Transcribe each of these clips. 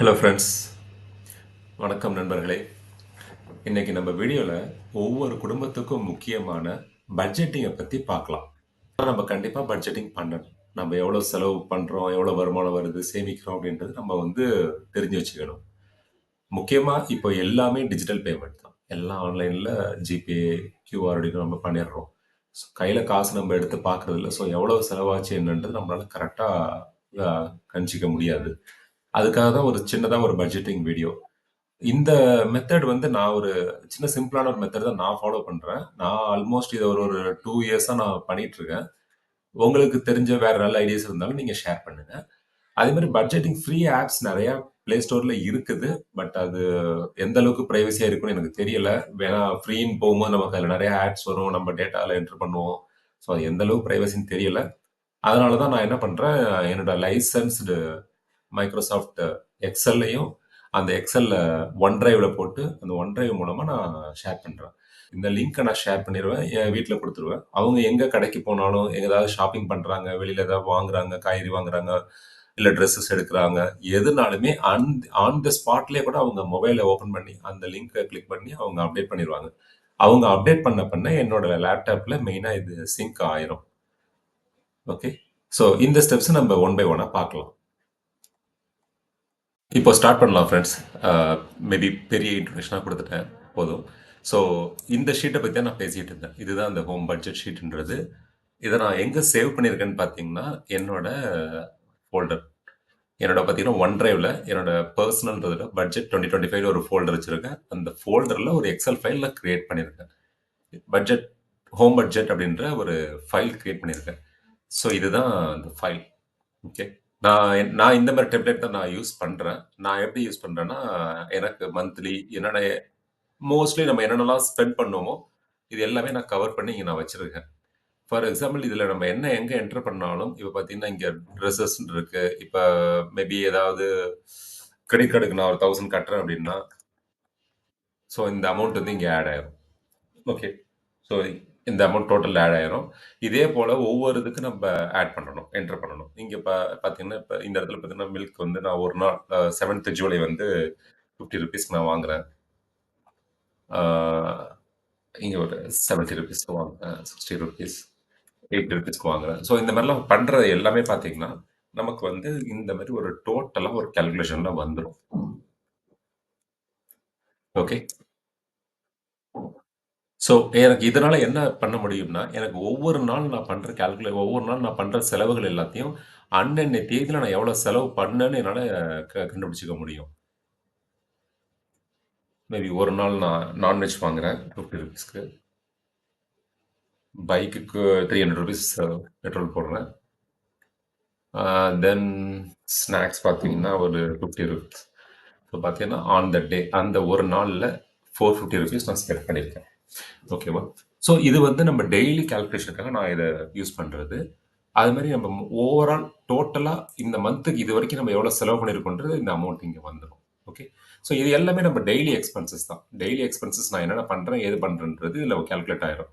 Hello friends, வணக்கம் நண்பர்களே. இன்னைக்கு நம்ம வீடியோவில் ஒவ்வொரு குடும்பத்துக்கும் முக்கியமான பட்ஜெட்டிங்கை பற்றி பார்க்கலாம். நம்ம கண்டிப்பாக பட்ஜெட்டிங் பண்ணணும். நம்ம எவ்வளோ செலவு பண்ணுறோம், எவ்வளோ வருமானம் வருது, சேமிக்கிறோம் அப்படின்றது நம்ம தெரிஞ்சு வச்சுக்கணும். முக்கியமாக இப்போ எல்லாமே டிஜிட்டல் பேமெண்ட் தான். எல்லாம் ஆன்லைனில் ஜிபே, கியூஆர் அப்படின்னு நம்ம பண்ணிடுறோம். கையில் காசு நம்ம எடுத்து பார்க்கறதில்ல. ஸோ எவ்வளோ செலவாச்சு என்னன்றது நம்மளால கரெக்டாக கணிச்சிக்க முடியாது. அதுக்காக தான் ஒரு சின்னதாக ஒரு பட்ஜெட்டிங் வீடியோ. இந்த மெத்தட் நான் ஒரு சின்ன சிம்பிளான ஒரு மெத்தட் தான் நான் ஃபாலோ பண்றேன். நான் ஆல்மோஸ்ட் இத ஒரு ஒரு 2 இயர்ஸா நான் பண்ணிட்டு இருக்கேன். உங்களுக்கு தெரிஞ்ச வேற நல்ல ஐடியாஸ் இருந்தாலும் நீங்க ஷேர் பண்ணுங்க. அதே மாரி பட்ஜெட்டிங் ஃப்ரீ ஆப்ஸ் நெறைய Play Storeல இருக்குது. பட் அது எந்த அளவுக்கு பிரைவசியா இருக்கும்னு எனக்கு தெரியல. வேணா ஃப்ரீன்னு போகும்போது நமக்கு அதுல நெறைய ஆட்ஸ் வரும். நம்ம டேட்டால என்டர் பண்ணுவோம். ஸோ அது எந்த அளவுக்கு பிரைவசின்னு தெரியல. அதனால தான் நான் என்ன பண்றேன், என்னோட லைசென்ஸ்டு மைக்ரோசாஃப்ட் எக்ஸெல்லையும் அந்த எக்ஸெல்ல ஒன் டிரைவ்ல போட்டு அந்த ஒன் டிரைவ் மூலமா நான் ஷேர் பண்றேன். இந்த லிங்க்கை நான் ஷேர் பண்ணிடுவேன். என் வீட்ல குடுத்துருவேன். அவங்க எங்க கடைக்கு போனாலும், எங்க ஏதாவது ஷாப்பிங் பண்றாங்க, வெளியில ஏதாவது வாங்குறாங்க, காய்கறி வாங்குறாங்க, இல்ல ட்ரெஸ்ஸஸ் எடுக்குறாங்க, எதுனாலுமே ஆன் த ஸ்பாட்லயே கூட அவங்க மொபைல ஓப்பன் பண்ணி, அந்த லிங்க்க கிளிக் பண்ணி அவங்க அப்டேட் பண்ணிருவாங்க. அவங்க அப்டேட் பண்ண என்னோட லேப்டாப்ல மெயினா இது சிங்க் ஆயிரும். ஓகே. ஸோ இந்த ஸ்டெப்ஸ் நம்ம ஒன் பை ஒன்னா பார்க்கலாம். இப்போ ஸ்டார்ட் பண்ணலாம் ஃப்ரெண்ட்ஸ். மேபி பெரிய இன்ட்ரொடக்ஷனாக கொடுத்துட்டேன் போதும். ஸோ இந்த ஷீட்டை பற்றி தான் நான் பேசிகிட்டு இருந்தேன். இதுதான் அந்த ஹோம் பட்ஜெட் ஷீட்ன்றது. இதை நான் எங்கே சேவ் பண்ணியிருக்கேன்னு பார்த்தீங்கன்னா, என்னோட ஃபோல்டர். என்னோட பார்த்தீங்கன்னா ஒன் டிரைவில் என்னோட பர்சனல்ன்றதுல பட்ஜெட் 2025 ஒரு ஃபோல்டர் வச்சுருக்கேன். அந்த ஃபோல்டரில் ஒரு எக்ஸல் ஃபைல் நான் கிரியேட் பண்ணியிருக்கேன். பட்ஜெட் ஹோம் பட்ஜெட் அப்படின்ற ஒரு ஃபைல் கிரியேட் பண்ணியிருக்கேன். ஸோ இதுதான் அந்த ஃபைல். ஓகே. நான் இந்த மாரி டெம்ப்ளேட் தான் நான் யூஸ் பண்றேன். நான் எப்படி யூஸ் பண்றேன்னா, எனக்கு மந்த்லி என்னென்ன மோஸ்ட்லி நம்ம என்னென்னலாம் ஸ்பெண்ட் பண்ணுவோமோ, இது எல்லாமே நான் கவர் பண்ணி இங்க நான் வச்சிருக்கேன். ஃபார் எக்ஸாம்பிள் இதுல நம்ம என்ன எங்க என்டர் பண்ணாலும், இப்ப பார்த்தீங்கன்னா, இங்க ட்ரெஸஸ்ன்னு இருக்கு. இப்ப மேபி ஏதாவது கிரெடிட் கார்டுக்கு நான் ஒரு 1000 கட்டுறேன் அப்படின்னா, ஸோ இந்த அமௌண்ட் இங்க ஆட் ஆயிரும். ஓகே. ஸோ இந்த அமௌண்ட் டோட்டல் ஆட் ஆயிரும். இதே போல ஒவ்வொரு இதுக்கு நம்ம ஆட் பண்ணணும். என்டர் பண்ணணும். இங்க பார்த்தீங்கன்னா, இப்ப இந்த இடத்துல பார்த்தீங்கன்னா, மில்க் நான் ஒரு நாள் 7த் ஜூலை ₹50க்கு நான் வாங்குறேன். ஆ இங்க ஒரு ₹70க்கு வாங்குறேன். ₹60, ₹80க்கு வாங்குறேன். ஸோ இந்த மாரிலாம் பண்றது எல்லாமே பார்த்தீங்கன்னா, நமக்கு இந்த மாரி ஒரு டோட்டலா ஒரு கால்குலேஷன்ல வந்துரும். ஓகே. ஸோ, எனக்கு இதனால என்ன பண்ண முடியும்னா, எனக்கு ஒவ்வொரு நாள் நான் பண்ற செலவுகள் எல்லாத்தையும், அன்னன்னைய தேதியில நான் எவ்வளோ செலவு பண்ணேன்னு என்னால கண்டுபிடிச்சுக்க முடியும். மேபி ஒரு நாள் நான் நான்வெஜ் வாங்குறேன் ₹50க்கு. பைக்குக்கு ₹300 பெட்ரோல் போடுறேன். தென் ஸ்நாக்ஸ் பார்த்தீங்கன்னா, ஒரு ₹50. ஸோ பார்த்தீங்கன்னா, ஆன் த டே அந்த ஒரு நாள்ல ₹450 நான் ஸ்பெண்ட் பண்ணியிருக்கேன். ஓகேவா? ஸோ இது நம்ம டெய்லி கால்குலேஷனுக்காக நான் இத யூஸ் பண்றது. அது மாரி நம்ம ஓவரால் டோட்டலா இந்த மந்த்துக்கு இதுவரைக்கும் நம்ம எவ்வளோ செலவு பண்ணியிருக்கோன்றது இந்த அமௌண்ட் இங்க வந்துரும். ஓகே. ஸோ இது எல்லாமே நம்ம டெய்லி எக்ஸ்பென்சஸ் தான். டெய்லி எக்ஸ்பென்சஸ் நான் என்னென்ன பண்றேன், ஏது பண்றேன்றது இதுல கால்குலேட் ஆயிரும்.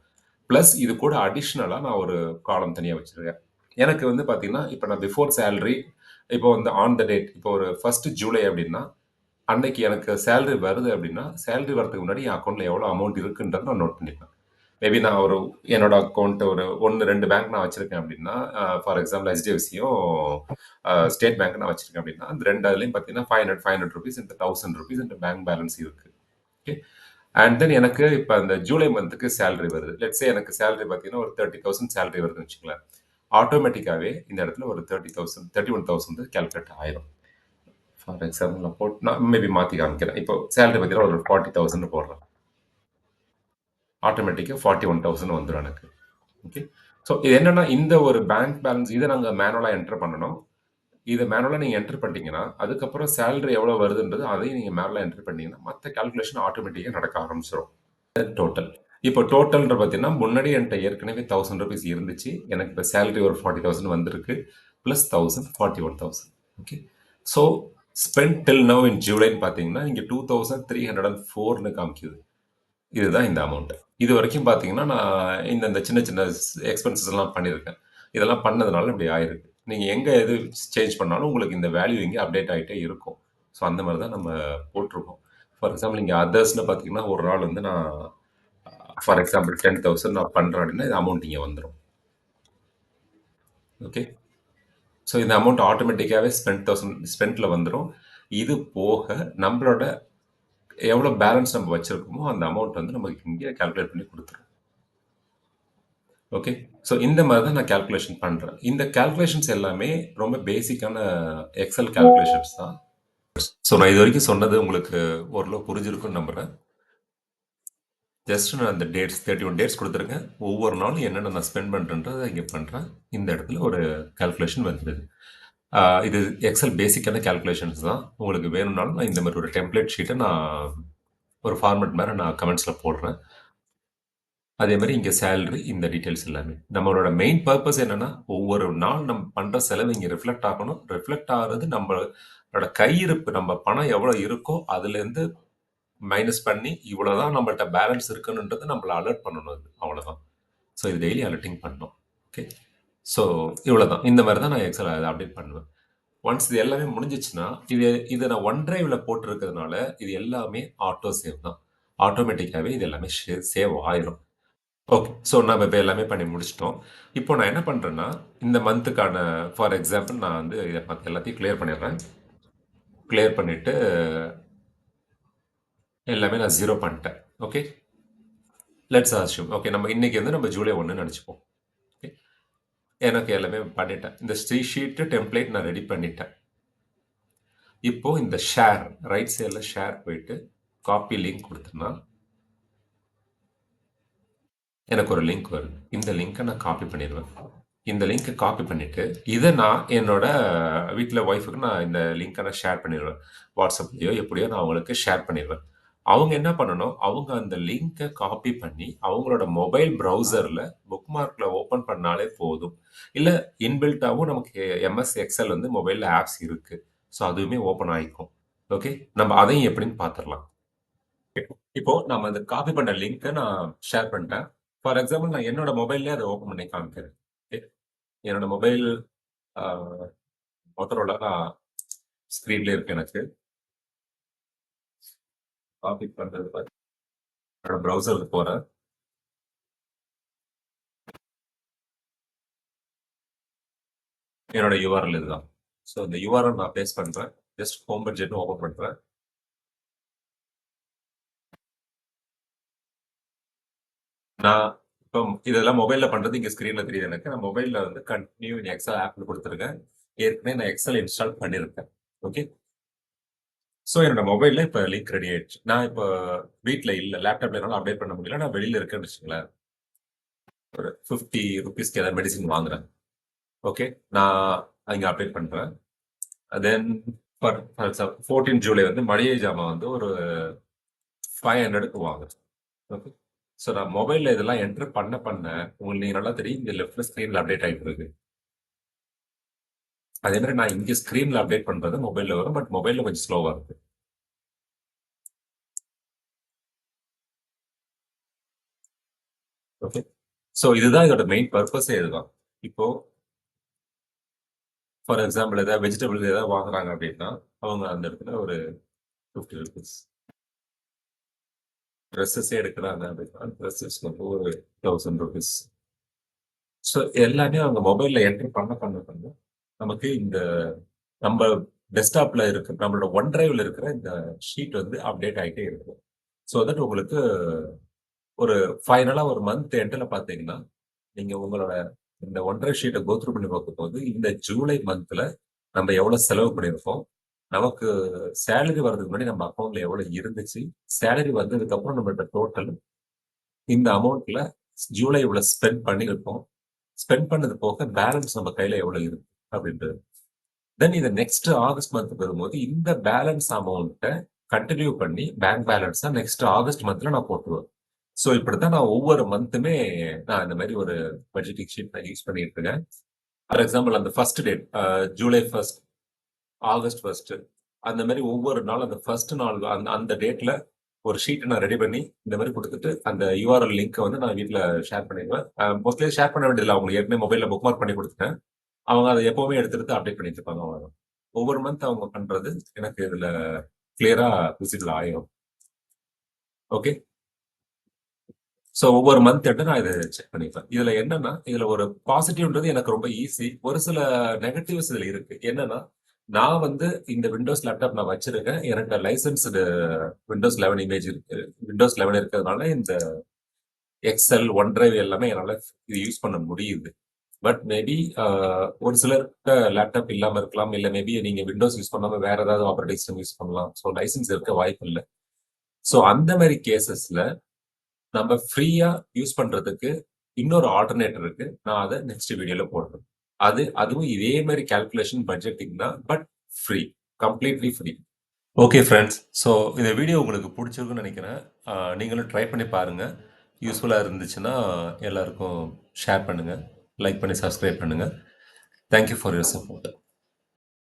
பிளஸ் இது கூட அடிஷனலா நான் ஒரு காலம் தனியா வச்சிருக்கேன். எனக்கு பார்த்தீங்கன்னா, இப்ப நான் பிஃபோர் சேலரி இப்போ ஆன் த டேட் இப்போ ஒரு 1 ஜூலை அப்படின்னா, அன்னைக்கு எனக்கு சேலரி வருது அப்படின்னா, சேலரி வரதுக்கு முன்னாடி என் அக்கவுண்ட்ல எவ்வளோ அமௌண்ட் இருக்குன்றத நான் நோட் பண்ணிப்பேன். மேபி நான் என்னோட அக்கவுண்ட் ஒரு 1, 2 பேங்க் நான் வச்சிருக்கேன் அப்படின்னா, ஃபார் எக்ஸாம்பிள் HDFCயும், ஸ்டேட் பேங்க் நான் வச்சிருக்கேன் அப்படின்னா, அந்த 2 அதுலயும் பார்த்தீங்கன்னா, ₹500 இந்த ₹1000 இந்த பேங்க் பேலன்ஸ் இருக்கு. ஓகே. அண்ட் தென் எனக்கு இப்ப அந்த ஜூலை மந்த்துக்கு சேலரி வருது. லெட்ஸ் சே எனக்கு சேலரி பார்த்தீங்கன்னா, ஒரு 30,000 சேலரி வருதுன்னு வச்சுக்கங்களேன். ஆட்டோமேட்டிக்காவே இந்த இடத்துல ஒரு 30,000 31,000 கால்குலேட் ஆயிரும். ஃபார் எக்ஸாம்பிள் நான் மேபி மாத்தி காமிக்கிறேன். இப்போ சேலரி பார்த்தீங்கன்னா ஒரு 40,000 போடுறேன். ஆட்டோமேட்டிக்கா 41,000 வந்துரும் எனக்கு. ஓகே. ஸோ இது என்னன்னா, இந்த ஒரு பேங்க் பேலன்ஸ் இத நாங்க மேனுவலா என்டர் பண்ணணும். இத மேனுவலா நீங்க என்டர் பண்ணிட்டீங்கன்னா, அதுக்கப்புறம் சேலரி எவ்வளோ வருதுன்றது அதையும் நீங்க மேனுவலா என்டர் பண்ணீங்கன்னா, மத்த கால்குலேஷன் ஆட்டோமேட்டிக்கா நடக்க ஆரம்பிச்சுரும். டோட்டல். இப்போ டோட்டல்ன்ற பார்த்தீங்கன்னா, முன்னாடி என்ட்ட ஏற்கனவே ₹1000 இருந்துச்சு. எனக்கு இப்ப சேலரி ஒரு 40,000 வந்திருக்கு. Plus 1000 41,000. Okay. So spend till now in ஜூலைன்னு பார்த்தீங்கன்னா, இங்க 2,304ன்னு காமிக்குது. இதுதான் இந்த அமௌண்ட். இதுவரைக்கும் பார்த்தீங்கன்னா, நான் இந்த சின்ன சின்ன எக்ஸ்பென்சஸ் எல்லாம் பண்ணியிருக்கேன். இதெல்லாம் பண்ணதுனால இப்படி ஆயிருக்கு. நீங்க எங்க எது சேஞ்ச் பண்ணாலும் உங்களுக்கு இந்த வேல்யூ இங்க அப்டேட் ஆயிட்டே இருக்கும். ஸோ அந்த மாதிரி தான் நம்ம போட்டிருக்கோம். ஃபார் எக்ஸாம்பிள் இங்கே அதர்ஸ்னு பார்த்தீங்கன்னா ஒரு நாள் வந்து நான் ஃபார் எக்ஸாம்பிள் 10,000 நான் பண்ணுறேன் அப்படின்னா இந்த அமௌண்ட் இங்கே வந்துடும். ஓகே, ஸோ இந்த அமௌண்ட் ஆட்டோமேட்டிக்காகவே ஸ்பெண்டில் வந்துடும். இது போக நம்மளோட எவ்வளோ பேலன்ஸ் நம்ம வச்சிருக்கோமோ அந்த அமௌண்ட் வந்து நமக்கு இங்கே கால்குலேட் பண்ணி கொடுத்துரும். ஓகே, ஸோ இந்த மாதிரி தான் நான் கால்குலேஷன் பண்ணுறேன். இந்த கால்குலேஷன்ஸ் எல்லாமே ரொம்ப பேசிக்கான எக்ஸல் கால்குலேஷன்ஸ் தான். ஸோ நான் இது வரைக்கும் சொன்னது உங்களுக்கு ஓரளவு புரிஞ்சிருக்குன்னு நம்புகிறேன். ஜஸ்ட் நான் அந்த டேட்ஸ் 31 டேட்ஸ் கொடுத்துருக்கேன். ஒவ்வொரு நாளும் என்னென்ன நான் ஸ்பெண்ட் பண்ணுறேன்றதை இங்கே பண்ணுறேன். இந்த இடத்துல ஒரு கால்குலேஷன் வந்துடுது. இது எக்ஸல் பேசிக்கான கால்குலேஷன்ஸ் தான். உங்களுக்கு வேணும்னாலும் நான் இந்த மாதிரி ஒரு டெம்ப்ளேட் ஷீட்டை நான் ஒரு ஃபார்மேட் மாதிரி நான் கமெண்ட்ஸில் போடுறேன். அதே மாதிரி இங்கே சேலரி, இந்த டீட்டெயில்ஸ் எல்லாமே. நம்மளோட மெயின் பர்பஸ் என்னன்னா ஒவ்வொரு நாள் நம்ம பண்ணுற செலவு இங்கே ரிஃப்ளெக்ட் ஆகணும். ரிஃப்ளெக்ட் ஆகிறது நம்மளோட கையிருப்பு, நம்ம பணம் எவ்வளோ இருக்கோ அதுலேருந்து மைனஸ் பண்ணி இவ்வளோதான் நம்மள்ட்ட பேலன்ஸ் இருக்குன்னுன்றது நம்மளை அலர்ட் பண்ணணும். அது அவ்வளோதான். ஸோ இது டெய்லி அலர்ட்டிங் பண்ணணும். ஓகே, ஸோ இவ்வளோதான். இந்த மாதிரி தான் நான் எக்ஸல் அதை அப்டேட் பண்ணுவேன். ஒன்ஸ் இது எல்லாமே முடிஞ்சிச்சுன்னா இதை நான் ஒன் டிரைவில் போட்டிருக்கிறதுனால இது எல்லாமே ஆட்டோ சேவ் தான். ஆட்டோமேட்டிக்காகவே இது எல்லாமே சேவ் ஆயிரும். ஓகே, ஸோ நம்ம இப்போ எல்லாமே பண்ணி முடிச்சிட்டோம். இப்போ நான் என்ன பண்ணுறேன்னா இந்த மந்த்துக்கான ஃபார் எக்ஸாம்பிள் நான் வந்து இதை எல்லாத்தையும் கிளியர் பண்ணிடுறேன். கிளியர் பண்ணிவிட்டு எல்லாமே நான் 0 பண்ணிட்டேன். ஓகே, லெட்ஸ் அஸ்யூம் ஓகே நம்ம இன்னைக்கு வந்து நம்ம ஜூலை 1 நினச்சிப்போம். ஓகே, எனக்கு எல்லாமே பண்ணிட்டேன். இந்த ஷீட்டு டெம்ப்ளேட் நான் ரெடி பண்ணிட்டேன். இப்போ இந்த ஷேர் ரைட் சைடில் ஷேர் போயிட்டு காப்பி லிங்க் கொடுத்தேன்னா எனக்கு ஒரு லிங்க் வருது. இந்த லிங்க்கை நான் காப்பி பண்ணிடுவேன். இந்த லிங்க்கை காப்பி பண்ணிவிட்டு இதை நான் என்னோட வீட்டில் ஒய்ஃபுக்கு நான் இந்த லிங்க்கை நான் ஷேர் பண்ணிடுவேன். வாட்ஸ்அப்லேயோ எப்படியோ நான் அவங்களுக்கு ஷேர் பண்ணிடுவேன். அவங்க என்ன பண்ணணும், அவங்க அந்த லிங்கை காப்பி பண்ணி அவங்களோட மொபைல் ப்ரௌசரில் புக் மார்க்கில் ஓப்பன் பண்ணாலே போதும். இல்லை இன்பில்ட்டாகவும் நமக்கு எம்எஸ் எக்ஸல் வந்து மொபைலில் ஆப்ஸ் இருக்குது. ஸோ அதுவுமே ஓப்பன் ஆகிக்கும். ஓகே, நம்ம அதையும் எப்படின்னு பார்த்துடலாம். இப்போ நம்ம அந்த காப்பி பண்ண லிங்க்கை நான் ஷேர் பண்ணிட்டேன். ஃபார் எக்ஸாம்பிள் நான் என்னோட மொபைல்லே அதை ஓப்பன் பண்ணி காமிக்கிறேன். ஓகே, என்னோட மொபைல் மொத்தரோல நான் ஸ்க்ரீன்ல இருக்கு. எனக்கு காப்பி பண்ணுறது பார்த்து என்னோட ப்ரௌசருக்கு போகிறேன். என்னோட யூஆர்எல் இதுதான். ஸோ இந்த யூஆர்எல் நான் பேஸ்ட் பண்ணுறேன். ஜஸ்ட் ஹோம் பட்ஜெட்னு ஓப்பன் பண்ணுறேன். நான் இப்போ இதெல்லாம் மொபைலில் பண்ணுறது இங்கே ஸ்க்ரீனில் தெரியுது எனக்கு. நான் மொபைலில் வந்து கண்டினியூ எக்ஸல் ஆப்பில் கொடுத்துருக்கேன். ஏற்கனவே நான் எக்ஸல் இன்ஸ்டால் பண்ணியிருக்கேன். ஓகே, ஸோ என்னோட மொபைலில் இப்போ லிங்க் ரெடி ஆயிடுச்சு. நான் இப்போ வீட்டில் இல்லை, லேப்டாப்ல என்னால் அப்டேட் பண்ண முடியல. நான் வெளியில் இருக்கேன்னு வச்சுங்களேன். ஒரு 50 ருபீஸ்க்கு ஏதாவது மெடிசின் வாங்குறேன். ஓகே, நான் அங்கே அப்டேட் பண்ணுறேன். தென் ஃபார் 14 ஜூலை வந்து மளிகை ஜாமான் வந்து ஒரு 500க்கு வாங்குறேன். ஓகே, ஸோ நான் மொபைலில் இதெல்லாம் என்ட்ரு பண்ண உங்களுக்கு நீங்கள் நல்லா தெரியும், இங்கே லெஃப்ட் ஸ்க்ரீனில் அப்டேட் ஆகிட்டு இருக்கு. அதே மாதிரி நான் இங்கே ஸ்க்ரீனில் அப்டேட் பண்ணுறது மொபைலில் வரும். பட் மொபைலில் கொஞ்சம் ஸ்லோவாக இருக்கு. ஓகே, ஸோ இதுதான் இதோட மெயின் பர்பஸே இதுதான். இப்போ ஃபார் எக்ஸாம்பிள் ஏதாவது வெஜிடபிள் ஏதாவது வாங்குறாங்க அப்படின்னா அவங்க அந்த இடத்துல ஒரு 50 ருபீஸ். ட்ரெஸ்ஸஸே எடுக்கிறாங்க அப்படின்னா ட்ரெஸ்ஸஸ் வந்து ஒரு 1000 ருபீஸ். ஸோ எல்லாமே அவங்க மொபைலில் என்ட்ரி பண்ண நமக்கு இந்த நம்ம டெஸ்க்டாப்ல இருக்கு, நம்மளோட ஒன் டிரைவ்ல இருக்கிற இந்த ஷீட் வந்து அப்டேட் ஆகிட்டே இருக்கும். ஸோ தட் உங்களுக்கு ஒரு ஃபைனலாக ஒரு மந்த் எண்டில் பார்த்தீங்கன்னா நீங்கள் உங்களோட இந்த ஒன் டிரைவ் ஷீட்டை கோத்ரூ பண்ணி பார்க்கும்போது இந்த ஜூலை மந்த்தில் நம்ம எவ்வளோ செலவு பண்ணியிருக்கோம், நமக்கு சேலரி வர்றதுக்கு முன்னாடி நம்ம அக்கௌண்ட்ல எவ்வளவு இருந்துச்சு, சேலரி வந்ததுக்கு அப்புறம் நம்மளோட டோட்டல் இந்த அமௌண்ட்ல ஜூலை இவ்வளவு ஸ்பெண்ட் பண்ணியிருக்கோம், ஸ்பெண்ட் பண்ணது போக பேலன்ஸ் நம்ம கையில எவ்வளவு இருக்கு அப்படின்றது. தென் இது நெக்ஸ்ட் ஆகஸ்ட் மந்த் வரும்போது இந்த பேலன்ஸ் அமௌண்ட்டை கண்டினியூ பண்ணி பேங்க் பேலன்ஸா நெக்ஸ்ட் ஆகஸ்ட் மந்த்ல நான் போட்டுருவேன். ஸோ இப்படித்தான் நான் ஒவ்வொரு மந்த்துமே நான் இந்த மாதிரி ஒரு பட்ஜெட்டிங் ஷீட் நான் யூஸ் பண்ணிட்டு இருக்கேன். ஃபார் எக்ஸாம்பிள் அந்த ஃபர்ஸ்ட் டேட் ஜூலை 1, ஆகஸ்ட் 1 அந்த மாதிரி ஒவ்வொரு நாள் அந்த ஃபர்ஸ்ட் நாள் அந்த அந்த டேட்ல ஒரு ஷீட் நான் ரெடி பண்ணி இந்த மாதிரி கொடுத்துட்டு அந்த யூஆர்எல் லிங்க்கை வந்து நான் வீட்டில் ஷேர் பண்ணிடுவேன். மோஸ்ட்லி ஷேர் பண்ண வேண்டியதில்லை, அவங்களுக்கு ஏற்கனவே மொபைலில் புக் மார்க் பண்ணி கொடுத்துட்டேன். அவங்க அதை எப்பவுமே எடுத்து அப்டேட் பண்ணிட்டு இருப்பாங்க. அவங்க ஒவ்வொரு மந்த் அவங்க பண்றது எனக்கு இதுல கிளியரா விசிபிள் ஆயிரும். ஓகே. ஸோ ஒவ்வொரு மந்த் எண்டு நான் இதை செக் பண்ணிப்பேன். இதுல என்னன்னா, இதுல ஒரு பாசிட்டிவ்ன்றது எனக்கு ரொம்ப ஈஸி. ஒரு சில நெகட்டிவ்ஸ் இதுல இருக்கு. என்னன்னா, நான் வந்து இந்த விண்டோஸ் லேப்டாப் நான் வச்சிருக்கேன். எனக்கு லைசென்ஸ்டு விண்டோஸ் 11 இமேஜ் இருக்கு. விண்டோஸ் 11 இருக்கிறதுனால இந்த எக்ஸெல், ஒன் டிரைவ் எல்லாமே என்னால இது யூஸ் பண்ண முடியுது. பட் மேபி ஒரு சிலர்கிட்ட லேப்டாப் இல்லாம இருக்கலாம். இல்ல மேபி நீங்க விண்டோஸ் யூஸ் பண்ணாம வேற ஏதாவது ஆப்பரேட்டிங் சிஸ்டம் யூஸ் பண்ணலாம். ஸோ லைசென்ஸ் இருக்க வாய்ப்பு இல்ல. ஸோ அந்த மாதிரி கேசஸ்ல நம்ம ஃப்ரீயா யூஸ் பண்றதுக்கு இன்னொரு ஆல்டர்னேட்டர் இருக்கு. நான் அதை நெக்ஸ்ட் வீடியோல போடுறேன். அதுவும் இதே மாதிரி கால்குலேஷன் பட்ஜெட்டிங் தான். But free. Completely free. Okay friends. So இந்த வீடியோ உங்களுக்கு பிடிச்சிருக்குன்னு நினைக்கிறேன். நீங்களும் ட்ரை பண்ணி பாருங்க. யூஸ்ஃபுல்லா இருந்துச்சுன்னா எல்லாருக்கும் ஷேர் பண்ணுங்க. லைக் பண்ணி சப்ஸ்கிரைப் பண்ணுங்க. Thank you for your support.